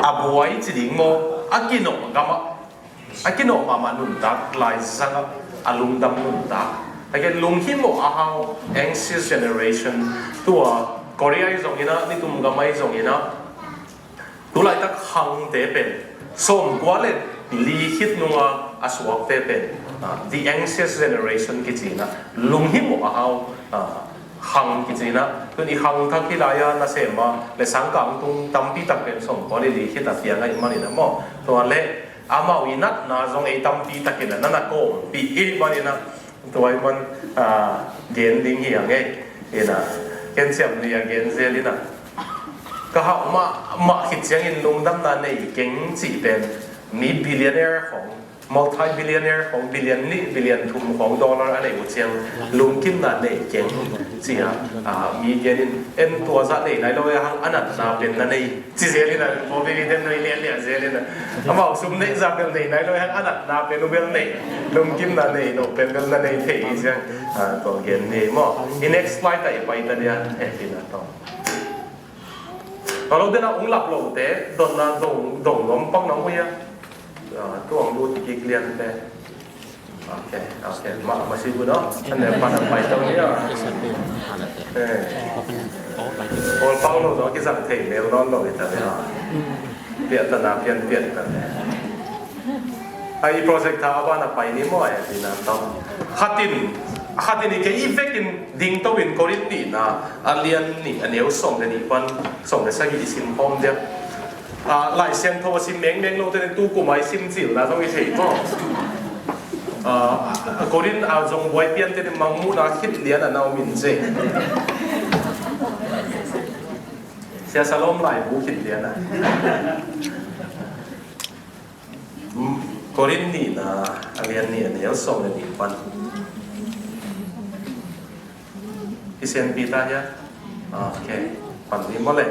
abuai chiding mo akino gama akino mama nuntak lai sanga alung dam nuntak again lunghim mo ahaw anxious generation tua Korea izongina ni tum gamai izongina tulai tak hang te pen som kwalet li hit nunga aswak te pen the anxious generation kichina lunghim mo ahaw hang kichina tuni hang thak hilaya na sema le sangkang tung tampi tak pen som ko li hit atia ngai mani na mo to le ama winat na zong e tampi takina na ko pi e mani na to ai man gen ding hi ange ina ken siam ni again zelina ka ha ma hit yang in lung dam na nei keng chi pen ni billionaire hong multi-billionaireของ billion ทุนของดอลลาร์อะไรอุเชียงลุงกินนั่นเองเก่งสิฮะมีเงินเอ็นตัวสัตว์เลยนายเราอย่างอันนั้นน่าเป็นนั่นเองสิเซลินะพอไปเดินในเลี้ยเซลินะอามาสุ่มในสัตว์เป็นเลยนายเราอย่างอันนั้นน่าเป็นอุเบลเนี่ยลุงกินนั่นเองโนเป็นนั่นเองเที่ยงตัวเงินเนี่ยมั่ง next slide แต่ไปแต่เดียวที่นั่นต่อเราเดินเอาหลับลงเตะโดนนั่นดงล้มปังน้องเวียตัวของดูที่เกลียนไปโอเคมาสิบุญเนาะอันนี้ปันไปตรงนี้อ่ะโอ้ปังเราต้องกินสักเทมเมลร้อนเราแต่เนี่ยเปลี่ยนตนาเปลี่ยนกันไอ้โปรเจกต์ท่าบ้านไปนี่มั่วไอ้ที่นั่นต้องขัดดินนี่แค่อีเฟกต์ดิ้งตัววินโคริตนี่นะอันเลียนนี่อันนี้ส่งกันอีกวันส่งไปสักกี่สิบพอมเดียวหลายเสียงโทรสิเม้งเราจะตู้กูไม่ซิมจิ๋วนะต้องมีเสียงมั้งคนที่เอาจงไว้เปลี่ยนจะมังมูนะคิดเลี้ยนน่ะเรามินเจเสียสลมหลายบูคิดเลี้ยนนะคนที่นี่นะเรียนนี่เดี๋ยวส่งเลยดีกว่าที่เซียนปีตาเนี่ยโอเคปันนี้หมดเลย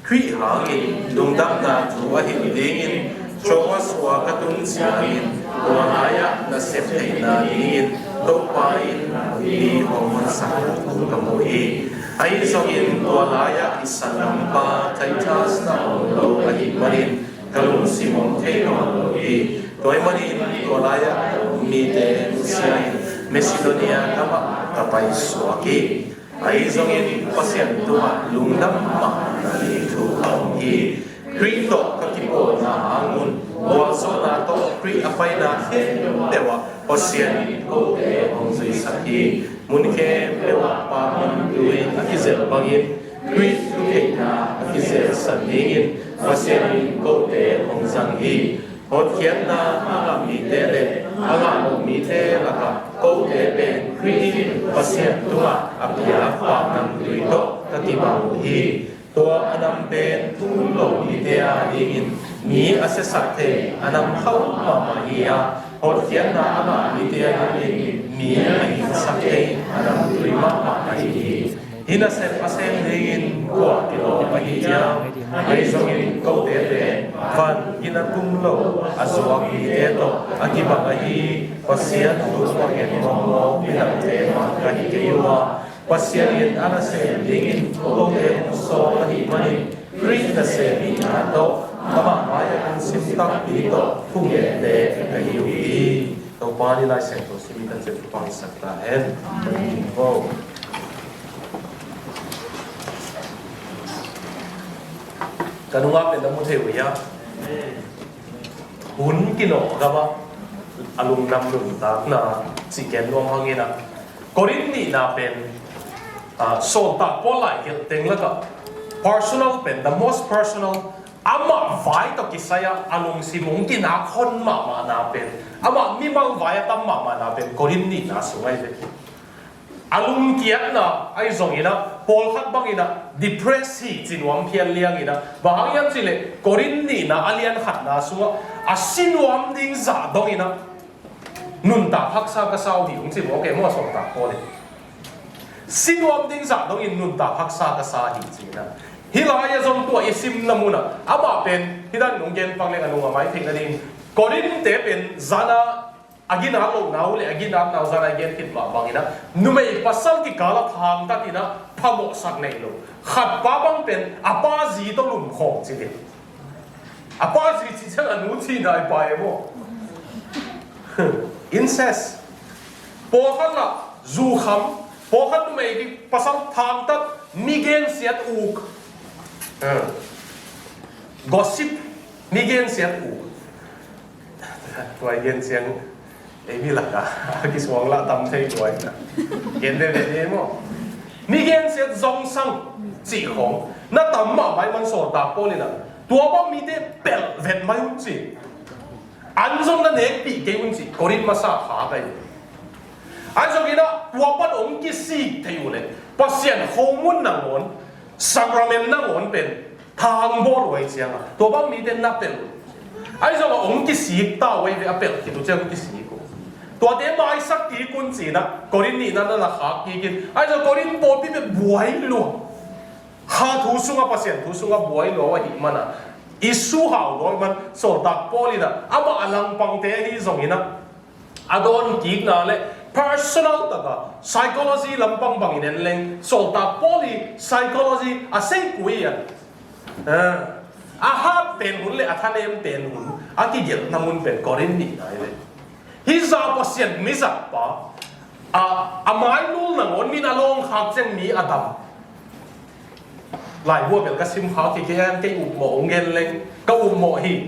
คุยหางอินดวงดำนาทัวหินดิงินโชว์สวากตุนเสียอินตัวหายนาเสพตินาดิงินตกไปมีหงมันสักตุนกมุยไอ้สงินตัวหายอิสลัมปาไททัสนาโลอหิมารินกลุนสิมงเทนอนโลอีตัวมารินตัวหายมีเตเซียเมซิโดเนียกับกับไปสวากีไอ้สงินภาษาตัวลุงดำมานาทุกคนที่คริสโตกับกิโกนาอังุนวัวโซนาโตคริอภัยนาเฮเดวะภาษาโกเตองสุยสักทีมุนเคเดวะปามันดุยอากิเซลบังยินคริสตุเกนาอากิเซลสันนิยินภาษาโกเตองสังฮีหดเขียนนาอาลามีเตเลอาลาโมมีเตละกับโกเตเป็นคริสภาษาตัวอัพยาปานังดุยโตกติบังฮีตัวอันนั้นเป็นทุนโลมิเดียดิงินมีอาศัยสัตเทอันนั้นเข้ามามาเฮียหดเขียนนาอาลามิเดียดิงินมีอาศัยสัตเทอันนั้นดุยมามาฮีฮินาเซปอาเซนดิงินกว่าที่โลมาเฮียไอ้สงินโกเตเตฟันฮินาทุนโลอาสวามิเตโตอากิบังฮีภาษาตุสวาเกนโมโมมินัเตมากันเกยัวPasien ala se dingin kote so ahi mani kri na se minato ama maya kan simtak dito punge de kahiwi to pani lai se to simitan se pang sakta hen oh kanunga pe namu thewi ya hun kino gaba alung nam lung tak na si ken long hangina korin ni na pen so ta polai ke tengla personal pen the most personal ama vai to kisaya alung si mungkin na khon ma na pen ama mi mang vai tam ma na pen korin ni na sungai de alung kiat na ai zong ina pol khat bang ina depressi jinwam phial liang ina bahang yam chile korin ni na alian khat na suwa asinwam ding za dong ina nun ta haksa ka sau hi ung chi mo ke mo song ta ko le sinwam ding za dong in nun ta haksa ka sa hi china hilaya zong tua isim namuna ama pen hidan nungen pangle anunga mai thing adin korin te pen zana agina lo naule agina na zana gen kit ba bangina numei pasal ki kala thang ta tina phamo sak nei lo khat pa bang pen apa ji to lum khong chi de apa sih sih jangan nuci nai pai mo incest pokan la zu kham pokan mai ki pasal thang tat migen siat uk gossip migen siat uk tuai gen siang ini lah kah kiswang lah tam thei tuai na gen de de mo migen siat zong sang chỉ khong na tam ma bai man so ta polina tua ba mi de bel vet mai un chi an zong na ne pi ke un chi korin ma sa kha bai an zong ina tua pa ong ki si thei u le pasien homun na ngon sacrament na ngon pen thang bo loi chiang tua ba mi de na pen ai zong ong ki si ta wei ve apel ki tu chang ki si ko tua de mai sak ti kun chi na korin ni na na kha ki kin ai zong korin bo pi be buai lu ha thu sunga pasien thu sunga buai lo wa hi mana isu hao lo man so tak polina ama alang pang te hi zongina adon ki na le personal taka psychology lampang bang inen leng so tak poli psychology a sei kuia a ha pen hun le athanem pen hun a ki gel namun pen korin ni na le hi za pasien mi za pa a mai lul na ngon min along khak cheng mi adam lại vua biểu các sim khó thì cái mộ nghe lên câu mộ hi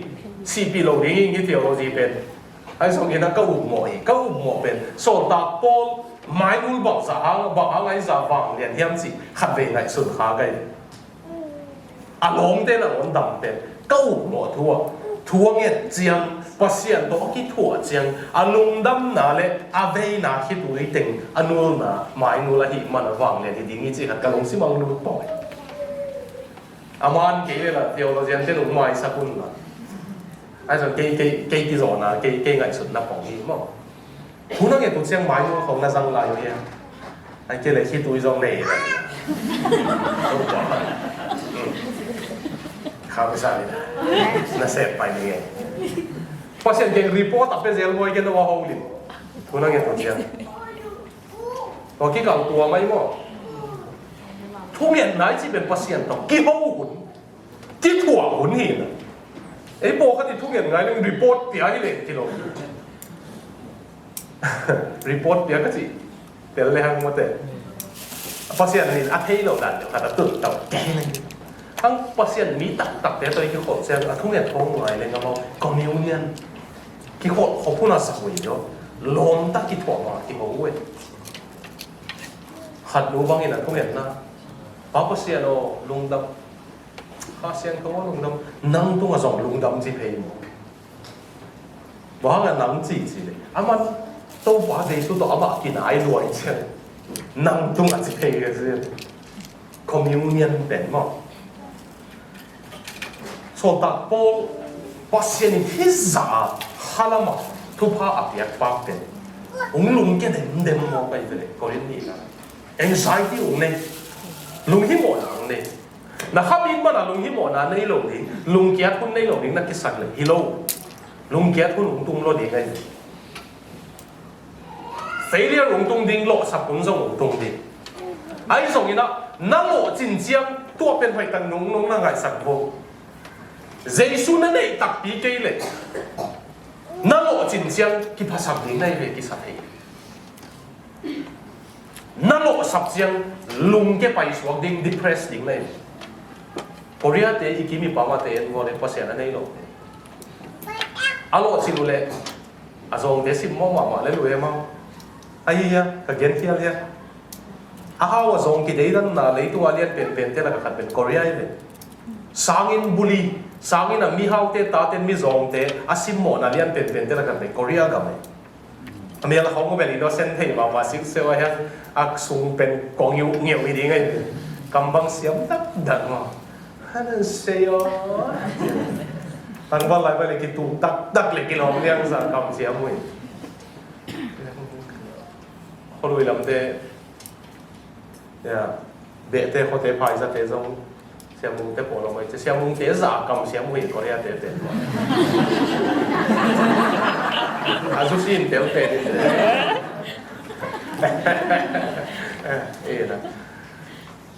si pi lâu đi cái điều gì bên anh xong cái nó câu mộ bên sổ tạc pol máy nuôi bọc hàng ấy giả vàng liền hiếm gì khát về ngày xuân khá cái lồng tên là ổn đầm bên câu mộ thua nghe chiang pasien đó cái thua chiang lồng đâm nà lệ về nà khi tuổi tình nuôi nà máy nuôi là hi mà nó vàng liền thì đi gì hạt cái lồng sim mang nuôi bọc aman kể là theologian thế đúng mai sa kun là ai rồi cái rồi là cái nghệ thuật là bằng gì mà cũng nói nghe tụi xem máy nó không là răng lại vậy anh kia lại khi tụi rong này không có khá bị sao vậy nó sẽ phải như vậy pasien cái report tập cái gì rồi cái nó vào hậu liền cũng nói nghe tụi xem còn cái cầu tua mấy màทุกอย่างไหนที่เป็นปัสเซียนต้องกี่ห้องหุ่นที่ถั่วหุ่นหินไอ้โบเขาติดทุกอย่างไหนเรื่องรีพอร์ตเปียให้เลยที่เรารีพอร์ตเปียก็สิเปียเลยฮะงงแต่ปัสเซียนนี่อาทิตย์เราดันเดี๋ยวขาดตื่นต่อแก่เลยทั้งปัสเซียนมีตักแต่ตัวที่ขดเซลทุกอย่างท้องไหนเลยก็บอกกองนิ้วเนี่ยกี่ขดเขาพูดน่าสักวิโยลมตักกี่ถั่วมากี่โมงเว้ยขัดรู้บ้างยังไงทุกอย่างนะapa sih ano lungdam khasian ko lungdam nang tu nga zong lungdam ji phei mo ba nga nang ji le aman to ba de tu to aba kin ai loi che nang tu nga ji phei ge ji communion ben mo so ta po pasien hiza halama tu pa apiak pa ben ung lung ke dem mo pai ve ko ni la anxiety ung ne lung hi mo nang ne na khabin ma na lung hi mo na nei lo ni lung kiat hun nei lo ni na ki sak le hi lo lung kiat hun ung tung lo di ngai failure ung tung ding lo sa kun zong ung tung di ai zong ina na lo jin jiang tua pen phai tan nung na ngai sak bo jesu na nei tak pi ke le na lo jin jiang ki phasam ding nei ve ki sa thei na lo sap jiang lung ke pai suak ding depressed ding nei Korea te ikimi pama te en ngole pasena nei lo alo silule azong de sim mo ma le lu ema ai ya ka gen fial ya ahaw azong ki dei dan na le tu alian pen te la ka khat pen Korea ile sangin buli sangin a mi haw te ta ten mi zong te asim mo na lian pen te la ka pen Korea ga mai amel la hong ben innocent thei ma sik se wa ya ak sung pen kong yu ngeu mi ding ai kambang siam tak dak ma hanan seyo tang ba lai ba le ki tu tak le ki long liang sa kam siam mui holui lam te ya be te ho te phai sa te zong siam mung te po lo mai te siam mung te za kam siam mui ko ya te azu sin te te na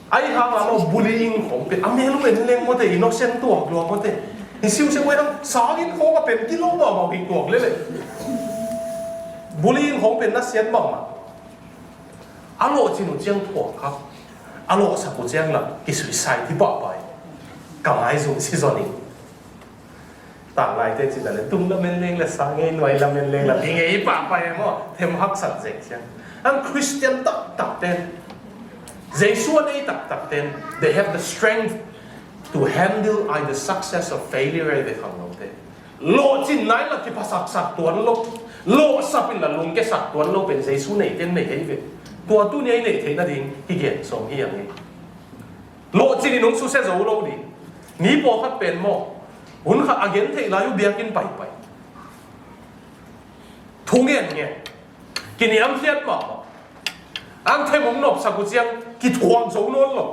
ai ha ma bullying khom pe amelu en leng mo te innocent tu lo mo te นี่ซิวเสียงไว้ทั้งสากินของก็เป็นกิโลบ่มาผิดตัวเลยบุรีของเป็นนักเสียนบ่มาอโลจินุเจียงถั่วครับอโลสักกุเจียงละกิสุยใส่ที่บ่ไปกับไอ้สุ่มซีซอนิ่งต่างหลายเรื่องจิตอะไรตุ้มละเมนเลงละสางเงยหน่วยละเมนเลงละพิงเงยปากไปมั้งเทมฮักสัตว์เสียงเชียงอันคริสเตียนตักเต้นเจสัวนี่ตักเต้น they have the strength to handle either success or failure ได้ทางเราเต้โลจินไหนละที่ภาษาสัตว์ตัวโลโลสับเป็นละลุงแกสัตว์ตัวโลเป็นเจสัวนี่เต้นไม่เห็นเว้ยตัวตู้นี้เนี่ยเห็นนั่นเองที่เกี่ยส่งที่อย่างนี้โลจินนี่น้องสุเสจะโลดีนี่พอคัดเป็นหม้อหุ่นข้าอาเกนเทลายุเบียกินไปทุ่งเงี้ยกินยำเทียนมาอันเทมงนบสักุเจียงกิทวงโซนนหรอ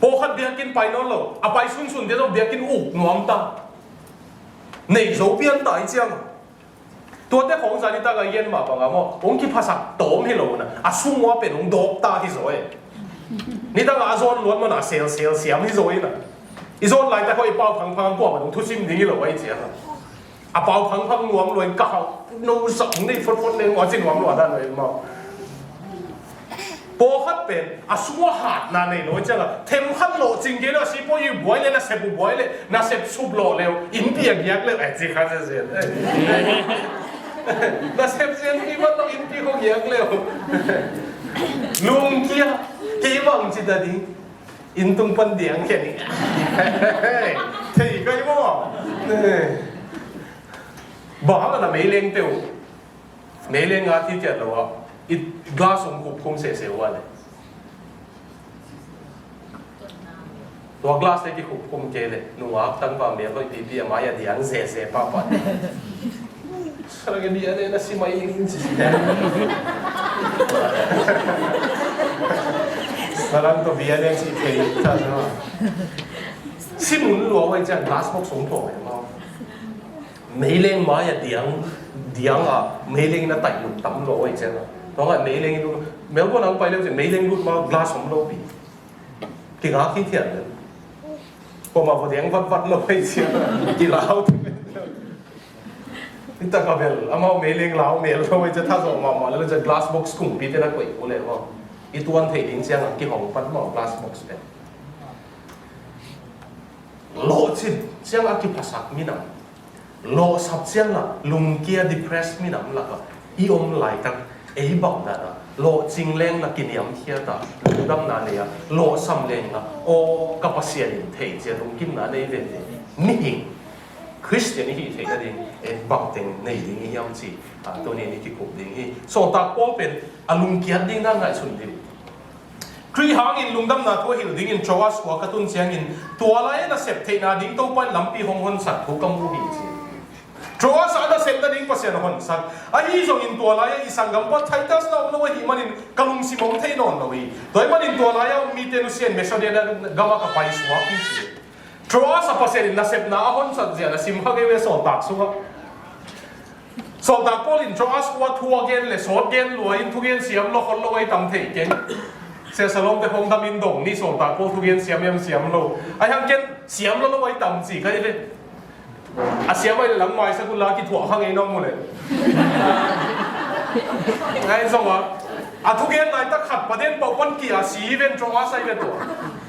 พอคัดเบียกินไปนนหรอเอาไปสุนเดี๋ยวเบียกินอุกหนวมตาในโซเบียนตายเจียงตัวเด็กของสาริตาก็เย็นมาปังอ่ะมั้งองค์ที่ภาษาโตมให้เรานะอาสุ่มว่าเป็นองค์ดอกตาที่สวยนี่ตั้งอาโซนล้วนมันอ่ะเสียมที่สวยนะอีโซนไหลแต่เขาไอ้เป่าพังกว่ามันทุชิมนี้เหรอไอ้เจ้าอ่ะเป่าพังรวมรวยเก่าโน้สองนี่ฟดเนี่ยว่าจริงรวมด้านเลยมั้งพอคัดเป็นอาสัวหาดนั่นเองโน้จังอ่ะเทมขันโลจริงเกล้าสิพออยู่บ่อยเลยนะเสพบ่อยเลยนะเสพสุบโลเร็วอินเดียยักเลยไอ้จีข้าจะเสียนะเสพเสียที่ว่าต้องอินเดียเขายักเลยลุงเกียร์กี่วังจิตดีอินตุงปันเดียงแค่นี้เฮ้ยก็ยังบอกบอกเขาแต่ไม่เลี้ยงเตียวไม่เลี้ยงอาทิตย์เจ็ดแล้วว่าอีกลาสงกุบคงเสียวันเลยตัวกลาสที่คุบคงเจเลยหนูว่าตั้งความเมียก็ปีๆมาอย่าเดียงเสียป้าปัดอะไรกันดีอะไรนะสิไม่ยิงจริง사람 또 미안해 지게 있잖아. 신문 로가 이제 glass box 송토에 뭐 매일행 마야 디앙아 매일행이나 딱 육담 로가 있잖아. 너가 매일행이도 멜번 안 빨려 이제 매일행도 막 glass 송로비. 기가 키티안은. 뭐마 보대양 vatvat 로가 있잖아. 기라우. 이따가 벨 아마 매일행 라우 매일 로가 이제 타서 뭐แล้วจะ glass box กุ้งปีจะน่าก๋วยกูเลยว่าอีตัวนั้นเทดิ้งเสียงอ่ะกี่ห้องปั้นหม้อกลาสบ็อกซ์เป็นโลจินเสียงอ่ะกี่ภาษามีน้ำโลสับเสียงอ่ะลุงเกียร์ดิเพรสมีน้ำละก็อีอมไหลกันไอ้บอกนั่นอ่ะโลจิงเล่งละกินยำเทียตาลุงดำนั่นเลยอ่ะโลซ้ำเล่งละโอ้กับภาษาดินเทเจียตรงกินนั่นเลยเด็ดนี่หิงคริสเตียนนี่เทกันเองบอกเต็งในดิ้งยำจีตัวนี้นี่ที่กลุ่มดิ้งที่ส่วนตาโป้เป็นอลุงเกียร์ดิ้งนั่นไงสุดดิครีหางอินลุงดำนาทัวหิลดิ้งอินโจวัสวักตุนเสียงอินตัวอะไรน่ะเสพเทนาดิ้งตัวไปลำปีหงหนสัตว์ทุกกำมือหิจีโจวัสอันน่ะเสพแต่ดิ้งภาษาหงสัตว์ไอ้ยี่จงอินตัวอะไรอีสังกัมปัตไททัสน่ะมันว่าหิมันอินกำลุงสิมงเทนอนเลยตัวมันอินตัวอะไรมีเตนุเซียนเมชเดียนกำมากับไปสวากิจีโจวัสภาษาอินน่ะเสพนาหงสัตว์เสียน่ะสิมฮักเอเวสอตักสุกสอดตาโกลินโจอัสว่าทัวเกนเลยสอดเกนรวยทุเกนเสียมโลคนโลไว้ตั้งเทเกนเสียสลงแต่คงทำอินดงนี่สอดตาโกทุเกนเสียมยังเสียมโลไอ้ยังเกนเสียมโลไว้ตั้งสิก็ยังเลยอาเสียมไว้หลังไม้สักกุลากิถั่วข้างไอ้น้องหมดเลยไอ้สวัสดิ์ทุเกนไหนตะขัดประเด็นปกป้องกี่อาศีเป็นโจอัสไอ้เป็นตัว